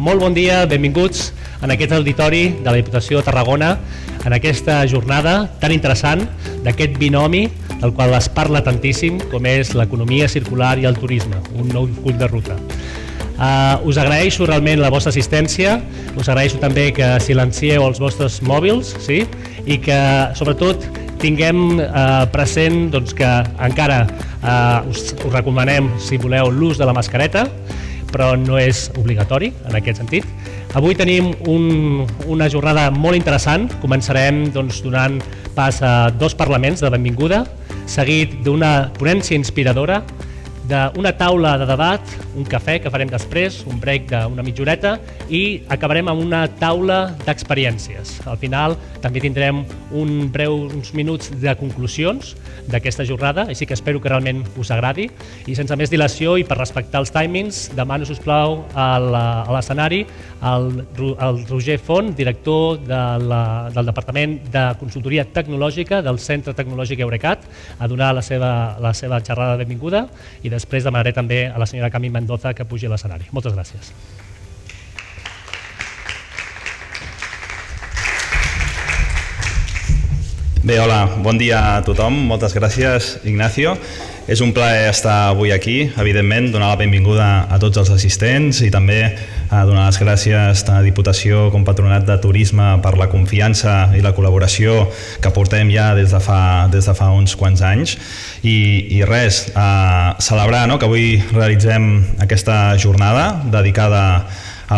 Molt bon dia, benvinguts en aquest auditori de la Diputació de Tarragona en aquesta jornada tan interessant d'aquest binomi del qual es parla tantíssim com és l'economia circular i el turisme, un nou full de ruta. Us agraeixo realment la vostra assistència, us agraeixo també que silencieu els vostres mòbils, sí? I que sobretot tinguem present que encara us recomanem, si voleu, l'ús de la mascareta, però no és obligatori en aquest sentit. Avui tenim una jornada molt interessant. Començarem donant pas a 2 parlaments de benvinguda, seguit d'una ponència inspiradora, d'una taula de debat, un cafè que farem després, un break d'una mitja horeta, i acabarem amb una taula d'experiències. Al final també tindrem uns minuts de conclusions d'aquesta jornada, així que espero que realment us agradi. I sense més dilació i per respectar els timings, demano, sisplau, a l'escenari el Roger Font, director del Departament de Consultoria Tecnològica del Centre Tecnològic Eurecat, a donar la seva xerrada de benvinguda, i després demanaré també a la senyora Cami Mendoza que pugi a l'escenari. Moltes gràcies. Bé, hola, bon dia a tothom. Moltes gràcies, Ignacio. És un plaer estar avui aquí, evidentment, donar la benvinguda a tots els assistents i també donar les gràcies tant a Diputació com Patronat de Turisme per la confiança i la col·laboració que portem ja des de fa uns quants anys. I res, celebrar que avui realitzem aquesta jornada dedicada a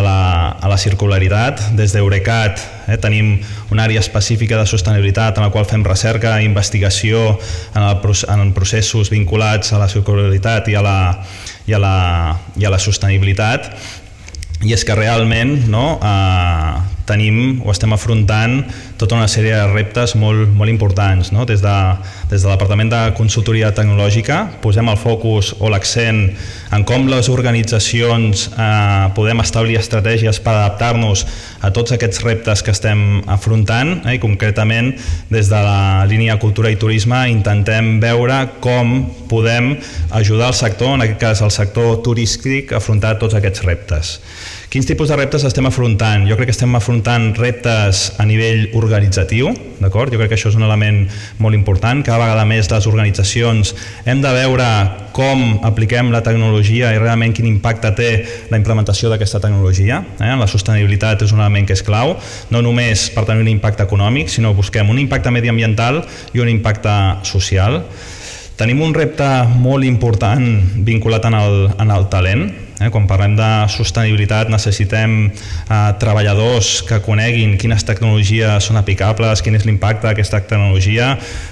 la circularitat. Des d'Eurecat tenim una àrea específica de sostenibilitat en la qual fem recerca i investigació en processos vinculats a la circularitat i a la sostenibilitat. I és que realment tenim o estem afrontant tota una sèrie de reptes molt importants. Des del Departament de Consultoria Tecnològica posem el focus o l'accent en com les organitzacions podem establir estratègies per adaptar-nos a tots aquests reptes que estem afrontant, i concretament des de la línia Cultura i Turisme intentem veure com podem ajudar el sector, en aquest cas el sector turístic, a afrontar tots aquests reptes. Quins tipus de reptes estem afrontant? Jo crec que estem afrontant reptes a nivell organitzatiu, d'acord? Jo crec que això és un element molt important. Cada vegada més les organitzacions hem de veure com apliquem la tecnologia i realment quin impacte té la implementació d'aquesta tecnologia. La sostenibilitat és un element que és clau, no només per tenir un impacte econòmic, sinó busquem un impacte mediambiental i un impacte social. Tenim un repte molt important vinculat en el talent. Quan parlem de sostenibilitat necessitem treballadors que coneguin quines tecnologies són aplicables, quin és l'impacte d'aquesta tecnologia.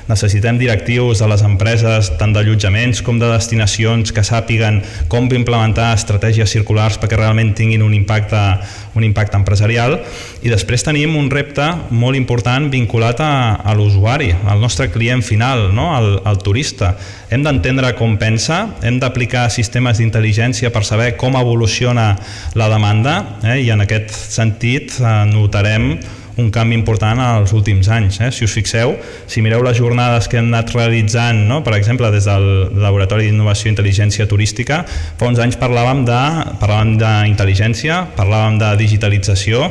Necessitem directius de les empreses, tant d'allotjaments com de destinacions, que sàpiguen com implementar estratègies circulars perquè realment tinguin un impacte empresarial. I després tenim un repte molt important vinculat a l'usuari, al nostre client final, al turista. Hem d'entendre com pensa, hem d'aplicar sistemes d'intel·ligència per saber com evoluciona la demanda, i en aquest sentit notarem un canvi important als últims anys. Si us fixeu, si mireu les jornades que hem anat realitzant, per exemple, des del Laboratori d'Innovació i Intel·ligència Turística, fa uns anys parlàvem d'intel·ligència, parlàvem de digitalització,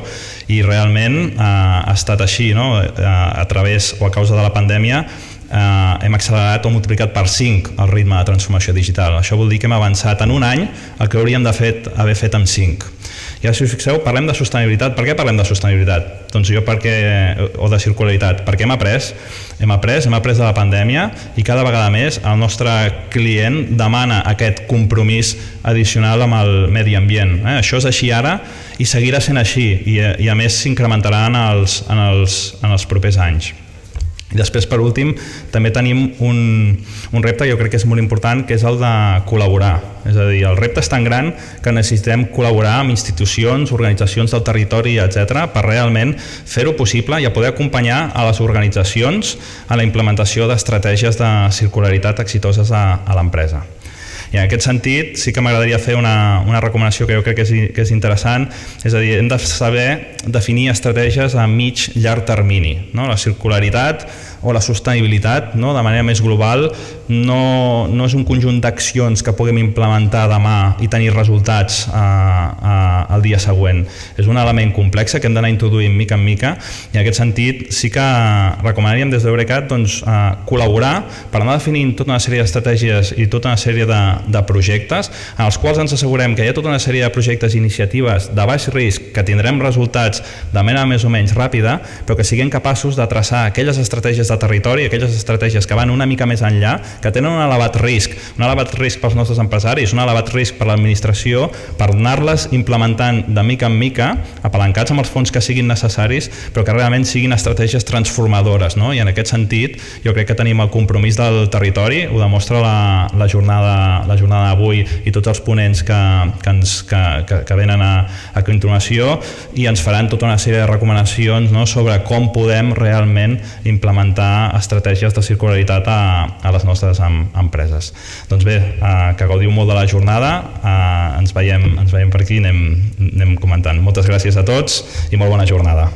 i realment ha estat així, a través o a causa de la pandèmia hem accelerat o multiplicat per 5 el ritme de transformació digital. Això vol dir que hem avançat en un any el que hauríem d'haver fet en 5. I ara, si us fixeu, parlem de sostenibilitat. Per què parlem de sostenibilitat? Doncs o de circularitat. Perquè hem après de la pandèmia, i cada vegada més el nostre client demana aquest compromís addicional amb el medi ambient. Això és així ara i seguirà sent així, i a més s'incrementarà en els propers anys. I després, per últim, també tenim un repte que jo crec que és molt important, que és el de col·laborar. És a dir, el repte és tan gran que necessitem col·laborar amb institucions, organitzacions del territori, etc., per realment fer-ho possible i a poder acompanyar a les organitzacions a la implementació d'estratègies de circularitat exitoses a l'empresa. I en aquest sentit sí que m'agradaria fer una recomanació que jo crec que és interessant, és a dir, hem de saber definir estratègies a mig, llarg termini. La circularitat o la sostenibilitat, no? De manera més global, no és un conjunt d'accions que puguem implementar demà i tenir resultats el dia següent. És un element complex que hem d'anar introduint mica en mica, i en aquest sentit sí que recomanaríem des d'Eurecat col·laborar per anar definint tota una sèrie d'estratègies i tota una sèrie de projectes en els quals ens assegurem que hi ha tota una sèrie de projectes i iniciatives de baix risc que tindrem resultats de manera més o menys ràpida, però que siguem capaços de traçar aquelles estratègies de territori, aquelles estratègies que van una mica més enllà, que tenen un elevat risc pels nostres empresaris, un elevat risc per l'administració, per anar-les implementant de mica en mica, apalancats amb els fons que siguin necessaris, però que realment siguin estratègies transformadores, no? I en aquest sentit jo crec que tenim el compromís del territori, ho demostra la jornada d'avui i tots els ponents que venen a continuació, i ens faran tota una sèrie de recomanacions, no? Sobre com podem realment implementar estratègies de circularitat a les nostres empreses. Doncs bé, que gaudiu molt de la jornada, ens veiem per aquí i anem comentant. Moltes gràcies a tots i molt bona jornada.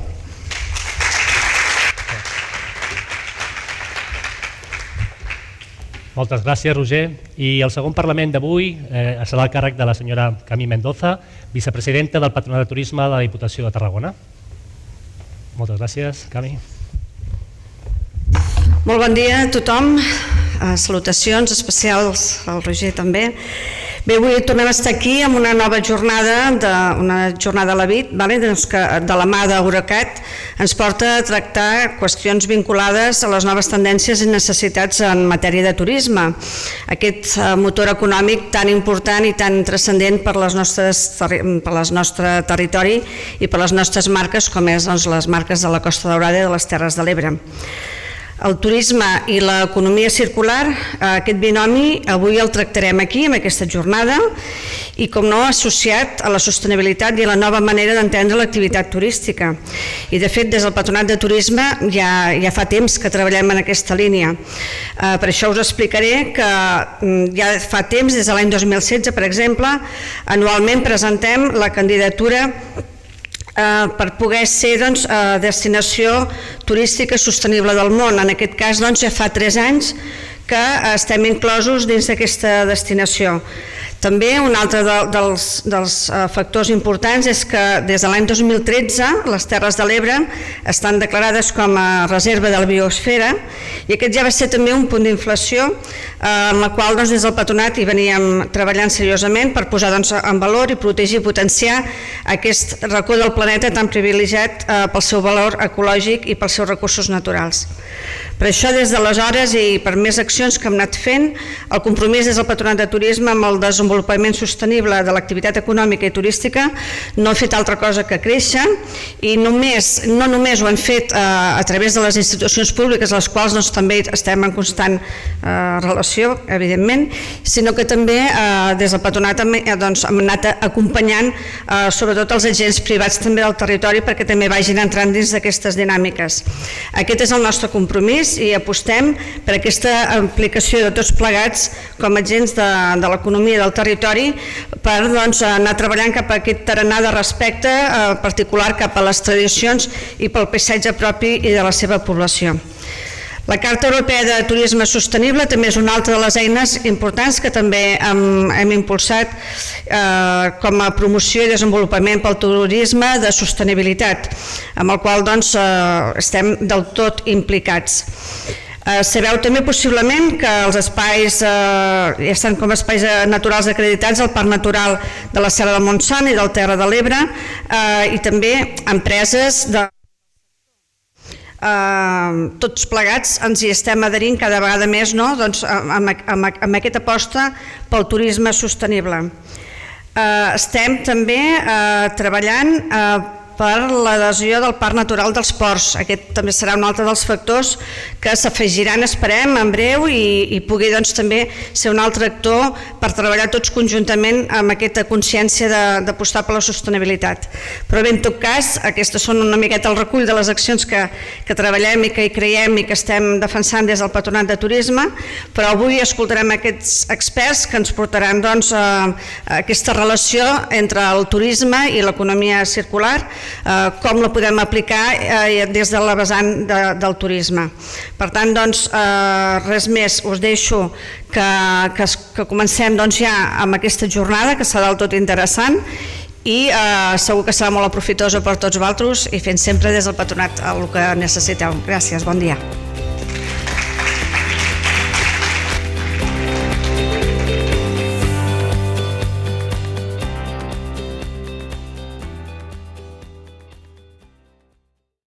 Moltes gràcies, Roger. I el segon Parlament d'avui serà el càrrec de la senyora Camí Mendoza, vicepresidenta del Patronat de Turisme de la Diputació de Tarragona. Moltes gràcies, Camí. Molt bon dia a tothom. Salutacions especials al Roger també. Bé, avui tornem a estar aquí amb una nova jornada, una jornada a la VIT, que de la mà d'Eurecat ens porta a tractar qüestions vinculades a les noves tendències i necessitats en matèria de turisme. Aquest motor econòmic tan important i tan transcendent per al nostre territori i per les nostres marques, com és les marques de la Costa Daurada i de les Terres de l'Ebre. El turisme i l'economia circular, aquest binomi, avui el tractarem aquí, en aquesta jornada, i com no, associat a la sostenibilitat i a la nova manera d'entendre l'activitat turística. I de fet, des del Patronat de Turisme ja fa temps que treballem en aquesta línia. Per això us explicaré que ja fa temps, des de l'any 2016, per exemple, anualment presentem la candidatura per poder ser destinació turística sostenible del món. En aquest cas ja fa 3 anys que estem inclosos dins d'aquesta destinació. També un altre dels factors importants és que des de l'any 2013 les Terres de l'Ebre estan declarades com a reserva de la biosfera, i aquest ja va ser també un punt d'inflexió en la qual des del Patronat hi veníem treballant seriosament per posar en valor i protegir i potenciar aquest racó del planeta tan privilegiat pel seu valor ecològic i pels seus recursos naturals. Per això, des d'aleshores i per més accions que hem anat fent, el compromís des del Patronat de Turisme amb el desenvolupament sostenible de l'activitat econòmica i turística no ha fet altra cosa que créixer, i no només ho han fet a través de les institucions públiques, les quals també estem en constant relació, evidentment, sinó que també des del Patronat hem anat acompanyant sobretot els agents privats també del territori perquè també vagin entrant dins d'aquestes dinàmiques. Aquest és el nostre compromís i apostem per aquesta implicació de tots plegats com a agents de l'economia del territori per anar treballant cap a aquest tarannà de respecte particular cap a les tradicions i pel paisatge propi i de la seva població. La Carta Europea de Turisme Sostenible també és una altra de les eines importants que també hem impulsat com a promoció i desenvolupament pel turisme de sostenibilitat, amb el qual estem del tot implicats. Sabeu també possiblement que els espais ja estan com espais naturals acreditats al Parc Natural de la Serra del Montsant i del Terra de l'Ebre, i també empreses tots plegats ens hi estem adherint cada vegada més amb aquesta aposta pel turisme sostenible. Estem també treballant per l'adhesió del Parc Natural dels Ports. Aquest també serà un altre dels factors que s'afegiran, esperem, en breu, i pugui també ser un altre actor per treballar tots conjuntament amb aquesta consciència d'apostar per la sostenibilitat. Però bé, en tot cas, aquestes són una miqueta el recull de les accions que treballem i que hi creiem i que estem defensant des del Patronat de Turisme, però avui escoltarem aquests experts que ens portaran aquesta relació entre el turisme i l'economia circular, com la podem aplicar des de la vessant del turisme. Per tant, doncs, res més, us deixo que comencem ja amb aquesta jornada, que serà del tot interessant, i segur que serà molt aprofitosa per tots vosaltres i fent sempre des del Patronat el que necessiteu. Gràcies, bon dia.